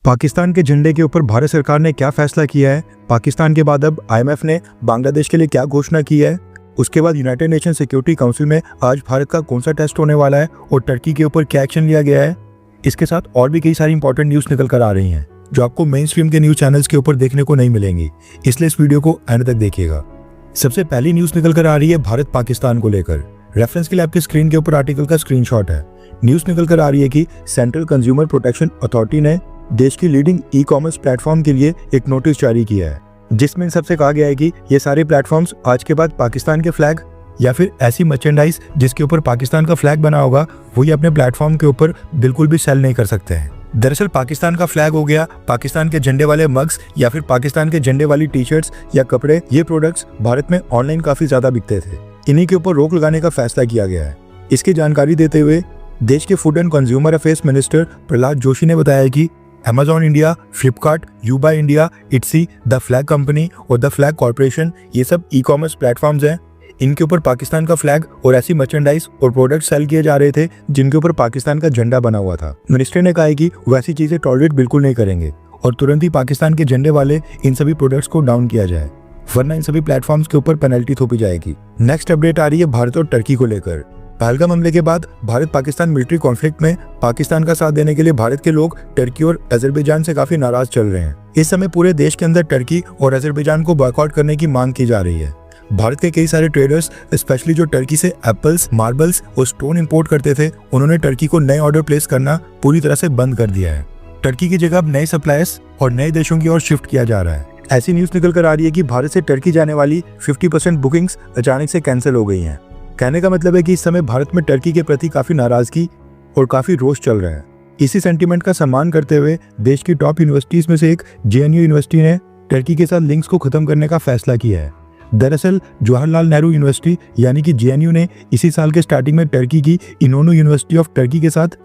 पाकिस्तान के झंडे के ऊपर भारत सरकार ने क्या फैसला किया है, पाकिस्तान के बाद अब आईएमएफ ने बांग्लादेश के लिए क्या घोषणा की है, उसके बाद यूनाइटेड नेशन सिक्योरिटी काउंसिल में आज भारत का कौन सा टेस्ट होने वाला है और टर्की के ऊपर क्या एक्शन लिया गया है। इसके साथ और भी कई सारी इंपॉर्टेंट न्यूज़ निकल कर आ रही हैं जो आपको मेन स्ट्रीम के न्यूज़ चैनल्स के ऊपर देखने को नहीं मिलेंगी, इसलिए इस वीडियो को एंड तक देखिएगा। सबसे पहली न्यूज़ निकल कर आ रही है भारत पाकिस्तान को लेकर। रेफरेंस के लिए आपकी स्क्रीन के ऊपर आर्टिकल का स्क्रीनशॉट है। न्यूज़ निकल कर आ रही है कि सेंट्रल कंज्यूमर प्रोटेक्शन अथॉरिटी ने देश की लीडिंग ई कॉमर्स प्लेटफॉर्म के लिए एक नोटिस जारी किया है, जिसमें इन सबसे कहा गया है कि ये सारे प्लेटफॉर्म्स आज के बाद पाकिस्तान के फ्लैग या फिर ऐसी मर्चेंडाइज जिसके ऊपर पाकिस्तान का फ्लैग बना होगा वो ये अपने प्लेटफॉर्म के ऊपर बिल्कुल भी सेल नहीं कर सकते हैं। दरअसल पाकिस्तान का फ्लैग हो गया, पाकिस्तान के झंडे वाले मग्स या फिर पाकिस्तान के झंडे वाली टी शर्ट्स या कपड़े, ये प्रोडक्ट्स भारत में ऑनलाइन काफी ज्यादा बिकते थे। इन्हीं के ऊपर रोक लगाने का फैसला किया गया है। इसकी जानकारी देते हुए देश के food and consumer affairs minister Prahlad Joshi ने बताया कि Amazon इंडिया, फ्लिपकार्ट, यूबा India, Etsy, the flag company और द फ्लैग कॉर्पोरेशन, ये सब ई कॉमर्स प्लेटफॉर्म्स हैं। इनके ऊपर पाकिस्तान का फ्लैग और ऐसी मर्चेंडाइज और प्रोडक्ट सेल किए जा रहे थे जिनके ऊपर पाकिस्तान का झंडा बना हुआ था। मिनिस्टर ने कहा है कि वैसी चीजें टॉलरेट बिल्कुल नहीं करेंगे और तुरंत ही पाकिस्तान के झंडे वाले इन सभी प्रोडक्ट्स को डाउन किया जाए, वरना इन सभी प्लेटफॉर्म्स के ऊपर पेनल्टी थोपी जाएगी। नेक्स्ट अपडेट आ रही है भारत और टर्की को लेकर। पहलगाम हमले के बाद भारत पाकिस्तान मिलिट्री कॉन्फ्लिक्ट में पाकिस्तान का साथ देने के लिए भारत के लोग टर्की और अजरबैजान से काफी नाराज चल रहे हैं। इस समय पूरे देश के अंदर टर्की और अजरबैजान को बॉयकॉट करने की मांग की जा रही है। भारत के कई सारे ट्रेडर्स, स्पेशली जो टर्की से एप्पल्स, मार्बल्स और स्टोन इंपोर्ट करते थे, उन्होंने टर्की को नए ऑर्डर प्लेस करना पूरी तरह से बंद कर दिया है। टर्की की जगह अब नए सप्लायर्स और नए देशों की ओर शिफ्ट किया जा रहा है। ऐसी न्यूज निकल कर आ रही है कि भारत से टर्की जाने वाली 50% बुकिंग्स अचानक से कैंसिल हो गई हैं। कहने का मतलब है कि इस समय भारत में टर्की के प्रति काफी नाराजगी और काफी रोष चल रहा है। इसी सेंटीमेंट का सम्मान करते हुए देश की टॉप यूनिवर्सिटीज में से एक जेएनयू यूनिवर्सिटी ने टर्की के साथ लिंक्स को खत्म करने का फैसला किया है। दरअसल जवाहरलाल नेहरू यूनिवर्सिटी यानी कि जेएनयू ने इसी साल के स्टार्टिंग में टर्की की इनोनू यूनिवर्सिटी ऑफ टर्की के साथ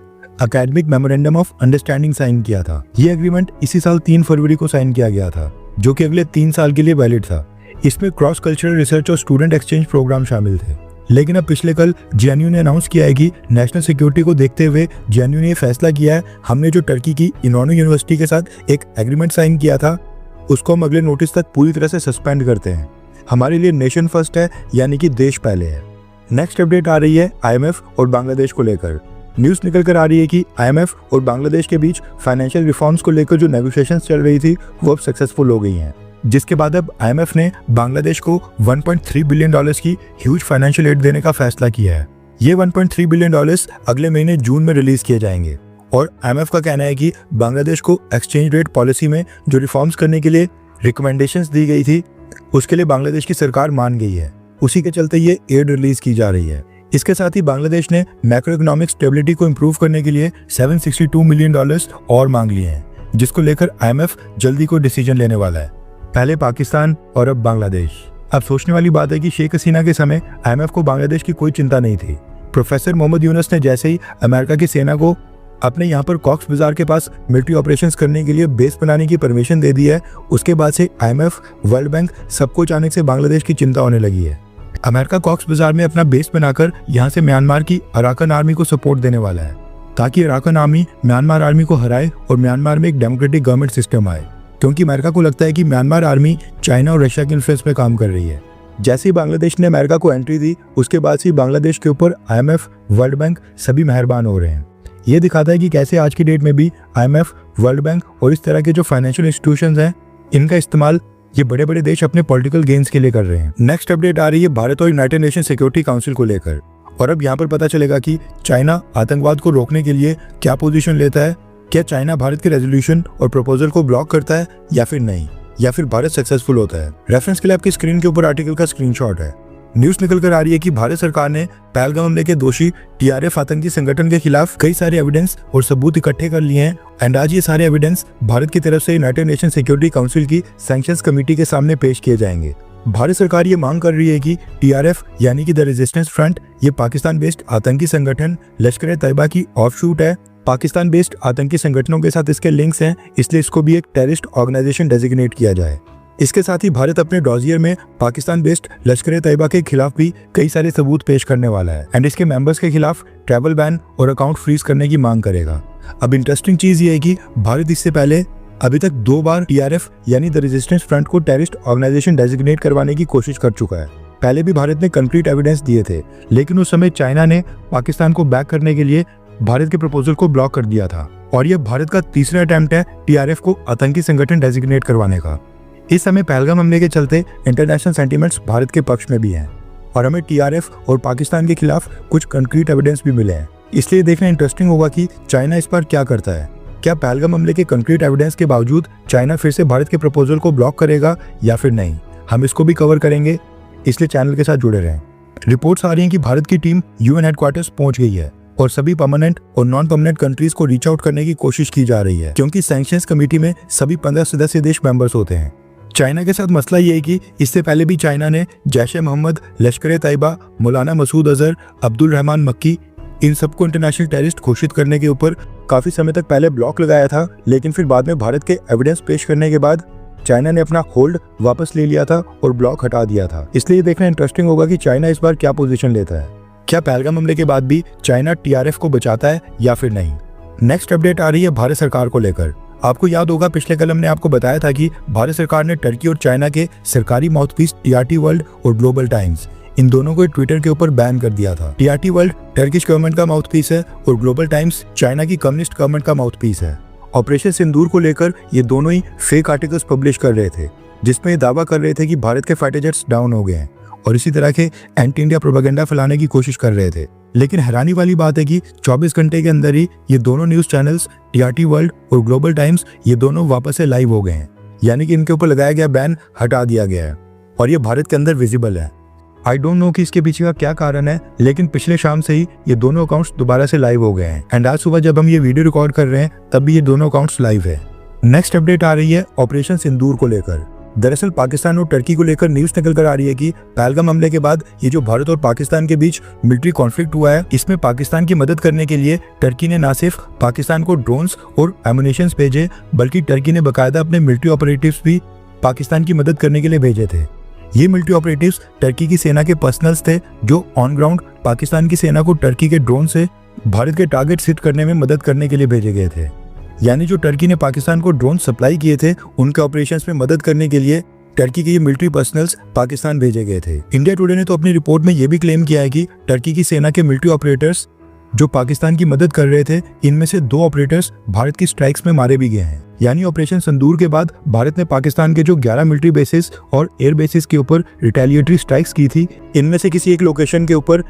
academic memorandum of understanding sign किया था। ये एग्रीमेंट इसी साल 3 फरवरी को साइन किया गया था, जो कि अगले 3 साल के लिए वैलिड था। इसमें क्रॉस कल्चरल रिसर्च और स्टूडेंट एक्सचेंज प्रोग्राम शामिल थे। लेकिन अब पिछले कल जेएनयू ने अनाउंस किया है कि नेशनल सिक्योरिटी को देखते हुए जेएनयू ने फैसला किया है, हमने जो टर्की की इनोनू यूनिवर्सिटी के साथ एक एग्रीमेंट साइन किया था उसको हम अगले नोटिस तक पूरी तरह से सस्पेंड करते हैं। हमारे लिए नेशन फर्स्ट है, यानी कि देश पहले है। नेक्स्ट अपडेट आ रही है आईएमएफ और बांग्लादेश को लेकर। न्यूज निकल कर आ रही है कि आईएमएफ और बांग्लादेश के बीच फाइनेंशियल रिफॉर्म्स को लेकर जो नेगोशिएशंस चल रही थी वो अब सक्सेसफुल हो गई हैं, जिसके बाद अब आईएमएफ ने बांग्लादेश को $1.3 बिलियन की ह्यूज फाइनेंशियल एड देने का फैसला किया है। ये $1.3 बिलियन अगले महीने जून में रिलीज किए जाएंगे और आईएमएफ का कहना है कि बांग्लादेश को एक्सचेंज रेट पॉलिसी में जो रिफॉर्म्स करने के लिए रिकमेंडेशंस दी गई थी उसके लिए बांग्लादेश की सरकार मान गई है। उसी के चलते ये एड रिलीज की जा रही है। इसके साथ ही बांग्लादेश ने मैक्रो इकोनॉमिक स्टेबिलिटी को इम्प्रूव करने के लिए $762 मिलियन और मांग लिए हैं, जिसको लेकर आईएमएफ जल्दी कोई डिसीजन लेने वाला है। पहले पाकिस्तान और अब बांग्लादेश। अब सोचने वाली बात है कि शेख हसीना के समय आईएमएफ को बांग्लादेश की कोई चिंता नहीं थी। प्रोफेसर मोहम्मद यूनुस ने जैसे ही अमेरिका की सेना को अपने यहाँ पर कॉक्स बाजार के पास मिलिट्री ऑपरेशंस करने के लिए बेस बनाने की परमिशन दे दी है, उसके बाद से आईएमएफ, वर्ल्ड बैंक, सबको अचानक से बांग्लादेश की चिंता होने लगी है। अमेरिका कॉक्स बाजार में अपना बेस बनाकर यहाँ से म्यांमार की अराकन आर्मी को सपोर्ट देने वाला है, ताकि अराकन आर्मी म्यांमार आर्मी को हराए और म्यांमार में एक डेमोक्रेटिक गवर्नमेंट सिस्टम आए, क्योंकि अमेरिका को लगता है कि म्यांमार आर्मी चाइना और रशिया के इन्फ्लुएंस में काम कर रही है। जैसे ही बांग्लादेश ने अमेरिका को एंट्री दी उसके बाद से बांग्लादेश के ऊपर आईएमएफ, वर्ल्ड बैंक सभी मेहरबान हो रहे हैं। ये दिखाता है कि कैसे आज की डेट में भी आईएमएफ, वर्ल्ड बैंक और इस तरह के जो फाइनेंशियल इंस्टीट्यूशंस हैं इनका इस्तेमाल ये बड़े बड़े देश अपने पॉलिटिकल गेन्स के लिए कर रहे हैं। नेक्स्ट अपडेट आ रही है भारत और यूनाइटेड नेशन सिक्योरिटी काउंसिल को लेकर। और अब यहाँ पर पता चलेगा कि चाइना आतंकवाद को रोकने के लिए क्या पोजीशन लेता है। क्या चाइना भारत के रेजोल्यूशन और प्रपोजल को ब्लॉक करता है या फिर नहीं, या फिर भारत सक्सेसफुल होता है। रेफरेंस के लिए आपकी स्क्रीन के ऊपर आर्टिकल का स्क्रीनशॉट है। न्यूज निकल कर आ रही है कि भारत सरकार ने पहलगाम हमले के दोषी टीआरएफ आतंकी संगठन के खिलाफ कई सारे एविडेंस और सबूत इकट्ठे कर लिए हैं एंड आज ये सारे एविडेंस भारत की तरफ से यूनाइटेड नेशन सिक्योरिटी काउंसिल की सैंक्शंस कमेटी के सामने पेश किए जाएंगे। भारत सरकार ये मांग कर रही है कि टीआरएफ यानी कि द रेजिस्टेंस फ्रंट ये पाकिस्तान बेस्ड आतंकी संगठन लश्कर-ए-तैयबा की ऑफशूट है। पाकिस्तान बेस्ड आतंकी संगठनों के साथ इसके लिंक्स हैं, इसलिए इसको भी एक टेररिस्ट ऑर्गेनाइजेशन डेजिग्नेट किया जाए। इसके साथ ही भारत अपने डॉजियर में पाकिस्तान बेस्ड लश्कर-ए-तैयबा के खिलाफ भी कई सारे सबूत पेश करने वाला है एंड इसके मेंबर्स के खिलाफ ट्रैवल बैन और अकाउंट फ्रीज करने की मांग करेगा। अब इंटरेस्टिंग चीज़ ये है कि भारत इससे पहले अभी तक 2 बार TRF यानी द रेजिस्टेंस फ्रंट को टेररिस्ट ऑर्गेनाइजेशन डेजिग्नेट करवाने की कोशिश कर चुका है। पहले भी भारत ने कंक्रीट एविडेंस दिए थे, लेकिन उस समय चाइना ने पाकिस्तान को बैक करने के लिए भारत के प्रपोजल को ब्लॉक कर दिया था। और यह भारत का तीसरा अटेम्प्ट है TRF को आतंकी संगठन डेजिग्नेट करवाने का। इस समय पहलगाम हमले के चलते इंटरनेशनल सेंटीमेंट्स भारत के पक्ष में भी हैं और हमें TRF और पाकिस्तान के खिलाफ कुछ कंक्रीट एविडेंस भी मिले हैं। इसलिए देखना इंटरेस्टिंग होगा कि चाइना इस पर क्या करता है। क्या पहलगाम हमले के कंक्रीट एविडेंस के बावजूद चाइना फिर से भारत के प्रपोजल को ब्लॉक करेगा या फिर नहीं, हम इसको भी कवर करेंगे, इसलिए चैनल के साथ जुड़े रहें। रिपोर्ट्स आ रही हैं कि भारत की टीम UN हेडक्वार्टर्स पहुंच गई है और सभी परमानेंट और नॉन परमानेंट कंट्रीज को रीच आउट करने की कोशिश की जा रही है, क्योंकि सैंक्शंस कमेटी में सभी 15 सदस्य देश मेंबर्स होते हैं। चाइना के साथ मसला ये है कि इससे पहले भी चाइना ने जैश-ए-मोहम्मद, लश्कर-ए-तैयबा, मौलाना मसूद अजहर, अब्दुल रहमान मक्की, इन सबको इंटरनेशनल टेररिस्ट घोषित करने के ऊपर काफी समय तक पहले ब्लॉक लगाया था, लेकिन फिर बाद में भारत के एविडेंस पेश करने के बाद चाइना ने अपना होल्ड वापस ले लिया था और ब्लॉक हटा दिया था। इसलिए देखना इंटरेस्टिंग होगा कि चाइना इस बार क्या पोजीशन लेता है। क्या पहलगाम हमले के बाद भी चाइना TRF को बचाता है या फिर नहीं। नेक्स्ट अपडेट आ रही है भारत सरकार को लेकर। आपको याद होगा पिछले कल हमने आपको बताया था कि भारत सरकार ने टर्की और चाइना के सरकारी माउथपीस TRT वर्ल्ड और ग्लोबल टाइम्स, इन दोनों को ट्विटर के ऊपर बैन कर दिया था। TRT वर्ल्ड टर्किश गवर्नमेंट का माउथपीस है और ग्लोबल टाइम्स चाइना की कम्युनिस्ट गवर्नमेंट का माउथपीस है। ऑपरेशन सिंदूर को लेकर ये दोनों ही फेक आर्टिकल्स पब्लिश कर रहे थे, जिसमें ये दावा कर रहे थे कि भारत के फाइटर जेट्स डाउन हो गए हैं और इसी तरह के एंटी इंडिया प्रोपेगेंडा फैलाने की कोशिश कर रहे थे। लेकिन हैरानी वाली बात है कि 24 घंटे के अंदर ही ये दोनों न्यूज चैनल्स TRT वर्ल्ड और ग्लोबल टाइम्स ये दोनों वापस से लाइव हो गए हैं, यानी कि इनके ऊपर लगाया गया बैन हटा दिया गया है और ये भारत के अंदर विजिबल है। आई डोंट नो कि इसके पीछे का क्या कारण है, लेकिन पिछले शाम से ही ये दोनों अकाउंट्स दोबारा से लाइव हो गए हैं एंड आज सुबह जब हम ये वीडियो रिकॉर्ड कर रहे हैं तब भी ये दोनों अकाउंट्स लाइव है। नेक्स्ट अपडेट आ रही है ऑपरेशन सिंदूर को लेकर। दरअसल पाकिस्तान और टर्की को लेकर न्यूज निकल कर आ रही है कि पहलगाम हमले के बाद ये जो भारत और पाकिस्तान के बीच मिलिट्री कॉन्फ्लिक्ट हुआ है, इसमें पाकिस्तान की मदद करने के लिए टर्की ने न सिर्फ पाकिस्तान को ड्रोन्स और एमुनेशन भेजे, बल्कि टर्की ने बाकायदा अपने मिलिट्री ऑपरेटिव्स भी पाकिस्तान की मदद करने के लिए भेजे थे। ये मिलिट्री ऑपरेटिव्स टर्की की सेना के पर्सनल्स थे जो ऑन ग्राउंड पाकिस्तान की सेना को टर्की के ड्रोन से भारत के टारगेट हिट करने में मदद करने के लिए भेजे गए थे। यानी जो टर्की ने पाकिस्तान को ड्रोन सप्लाई किए थे, उनके ऑपरेशंस में मदद करने के लिए टर्की के ये मिलिट्री पर्सनल्स पाकिस्तान भेजे गए थे। इंडिया टुडे ने तो अपनी रिपोर्ट में ये भी क्लेम किया है कि टर्की की सेना के मिलिट्री ऑपरेटर्स जो पाकिस्तान की मदद कर रहे थे, इनमें से 2 ऑपरेटर्स भारत की स्ट्राइक्स में मारे भी गए हैं। यानी ऑपरेशन सिंदूर के बाद भारत ने पाकिस्तान के जो 11 मिलिट्री बेसिस और एयर बेसिस के ऊपर रिटेलिएटरी स्ट्राइक्स की थी, इनमें से किसी एक लोकेशन के ऊपर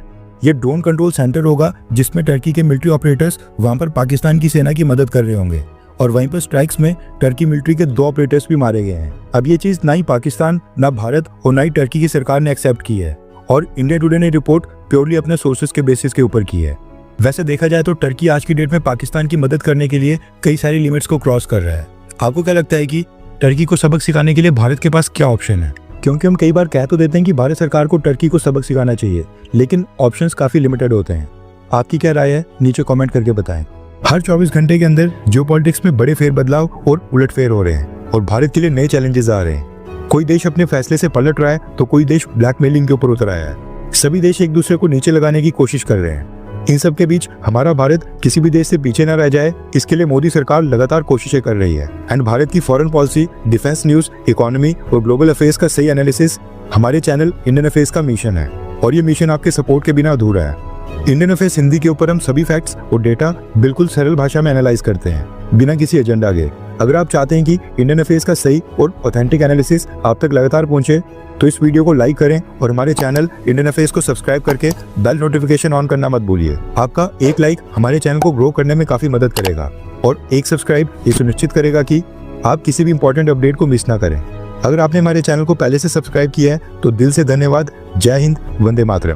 ये ड्रोन कंट्रोल सेंटर होगा, जिसमें टर्की के मिलिट्री ऑपरेटर्स वहां पर पाकिस्तान की सेना की मदद कर रहे होंगे और वहीं पर स्ट्राइक्स में टर्की मिलिट्री के 2 ऑपरेटर्स भी मारे गए हैं। अब ये चीज ना ही पाकिस्तान, ना भारत और ना ही टर्की की सरकार ने एक्सेप्ट की है और इंडिया टुडे ने रिपोर्ट प्योरली अपने सोर्सेज के बेसिस के ऊपर की है। वैसे देखा जाए तो टर्की आज की डेट में पाकिस्तान की मदद करने के लिए कई सारी लिमिट्स को क्रॉस कर रहा है। आपको क्या लगता है कि टर्की को सबक सिखाने के लिए भारत के पास क्या ऑप्शन है? क्योंकि हम कई बार कह तो देते हैं कि भारत सरकार को टर्की को सबक सिखाना चाहिए, लेकिन ऑप्शंस काफी लिमिटेड होते हैं। आपकी क्या राय है, नीचे कमेंट करके बताएं। हर 24 घंटे के अंदर जियोपॉलिटिक्स में बड़े फेरबदलाव और उलटफेर हो रहे हैं और भारत के लिए नए चैलेंजेस आ रहे हैं। कोई देश अपने फैसले से पलट रहा है तो कोई देश ब्लैकमेलिंग के ऊपर उतर आया है। सभी देश एक दूसरे को नीचे लगाने की कोशिश कर रहे हैं। इन सब के बीच हमारा भारत किसी भी देश से पीछे न रह जाए, इसके लिए मोदी सरकार लगातार कोशिशें कर रही है एंड भारत की foreign policy, defence news, economy और ग्लोबल अफेयर्स का सही एनालिसिस हमारे चैनल इंडियन अफेयर्स का मिशन है और ये मिशन आपके सपोर्ट के बिना अधूरा है। इंडियन अफेयर्स हिंदी के ऊपर हम सभी फैक्ट्स और डेटा बिल्कुल सरल भाषा में एनालाइज करते हैं, बिना किसी एजेंडा के। अगर आप चाहते हैं कि इंडियन अफेयर्स का सही और ऑथेंटिक एनालिसिस आप तक लगातार पहुंचे, तो इस वीडियो को लाइक करें और हमारे चैनल इंडियन अफेयर्स को सब्सक्राइब करके बेल नोटिफिकेशन ऑन करना मत भूलिए। आपका एक लाइक हमारे चैनल को ग्रो करने में काफी मदद करेगा और एक सब्सक्राइब ये सुनिश्चित करेगा कि आप किसी भी इंपॉर्टेंट अपडेट को मिस ना करें। अगर आपने हमारे चैनल को पहले से सब्सक्राइब किया है तो दिल से धन्यवाद। जय हिंद, वंदे मातरम।